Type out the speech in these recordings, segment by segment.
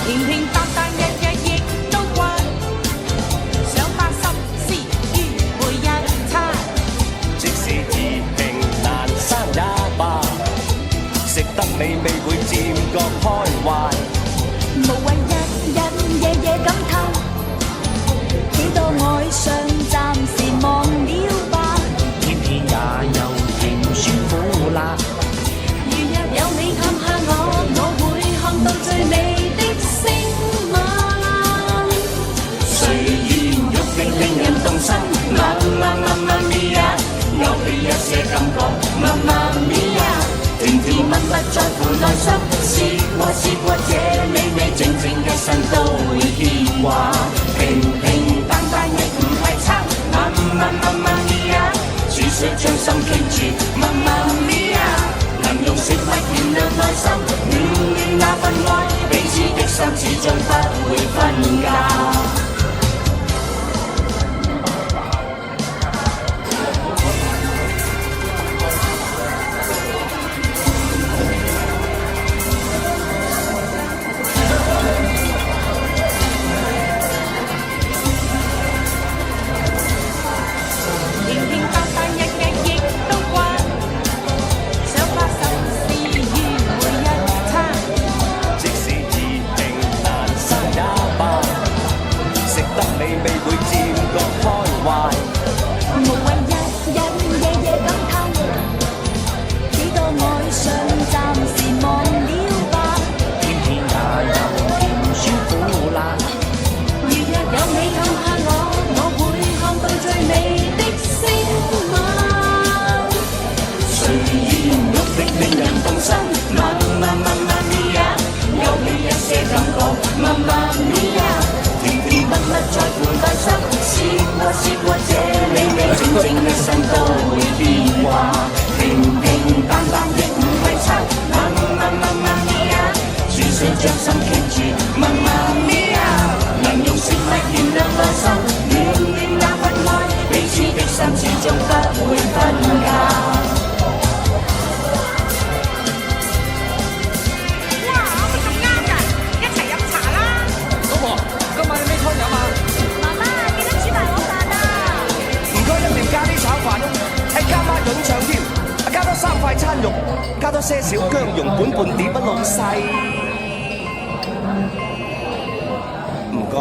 平平淡淡日日亦都慣，想把心思於每一餐。即使易平難生也罷，食得美味會漸覺開懷。無謂日日夜夜感嘆，幾多愛上暫時忘了吧。天天也有甜酸苦辣。如若有你探下我會看到最美的星晚。睡意欲滴令人動心，媽咪呀，有你一些感覺，媽咪呀，甜甜蜜蜜在乎內心，試過這美味，整整一生都會牽掛。平平淡淡亦唔係差，媽咪呀，煮水將心傾住，媽咪呀，能用食物燃亮內心，暖那份愛，彼此的心始終不會分家。試過這美味，整整一生都會牽掛。平平淡淡亦唔係差，媽咪呀，煮水將心傾住，媽咪呀，能用食物燃亮內心，暖那份愛，彼此的心始終不會分家。加孖潤腸添，加多3塊餐肉，加多些少薑蓉本半碟啊，老細。唔該。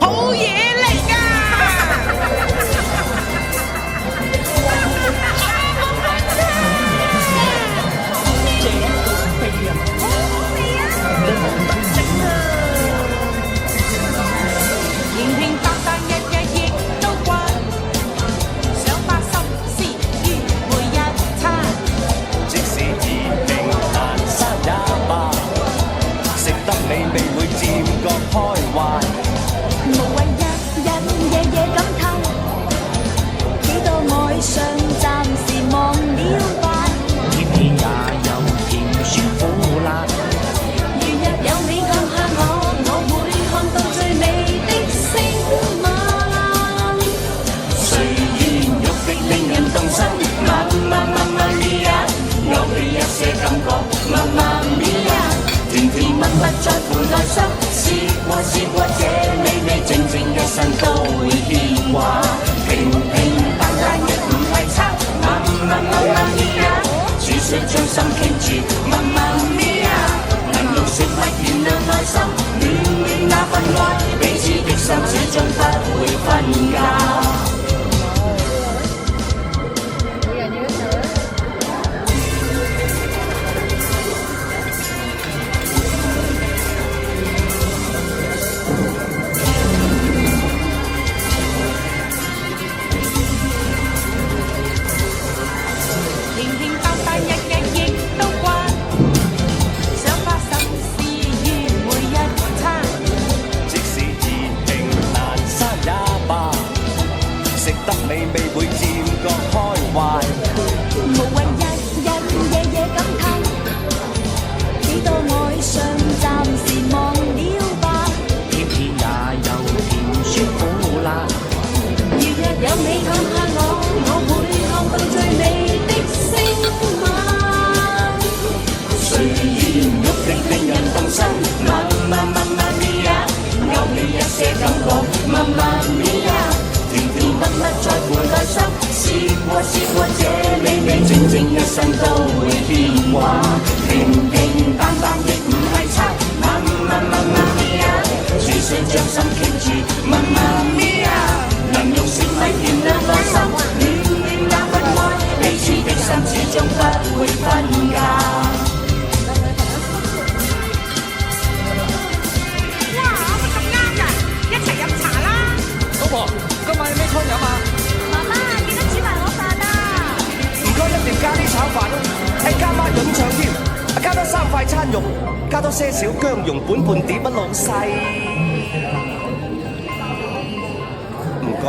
好嘢嚟㗎！平平淡淡日日亦都慣，想把心思於每一餐。即使易平難生也罷，食得美味會漸覺開懷。無謂日日夜夜感嘆，幾多愛上暫時忘了吧。天天也有甜酸苦辣。如若有你探下我會看到最美的星晚。睡意欲滴令人動心，媽咪呀，有你一些感覺，媽咪呀，甜甜蜜蜜在乎內心，試過這美味，整整一生都會牽掛。平平淡淡亦唔係差，媽咪呀，煮水將心傾住，媽咪呀，能用食物燃亮內心，暖那份愛，彼此的心始終不會分家。平平淡淡日日亦都慣，加多些少薑蓉本半碟啊，老細。唔該。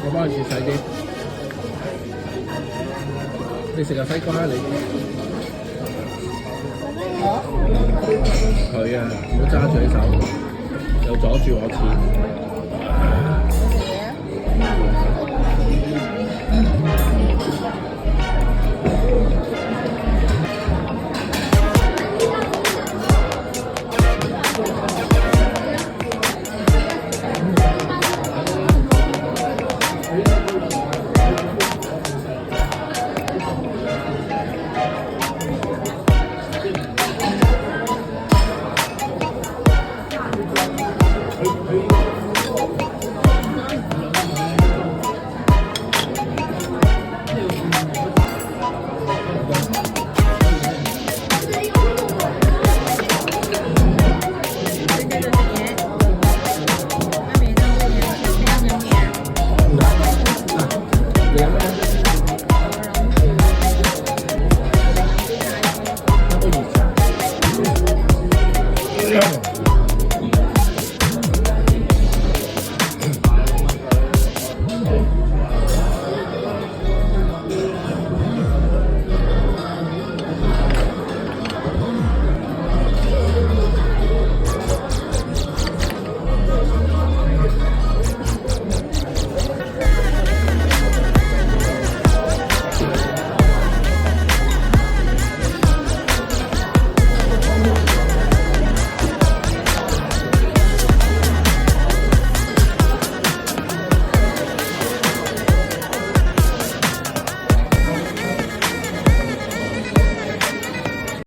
我幫你切細啲。你食下西瓜啊你？佢啊，唔好揸住喺手，又阻住我切。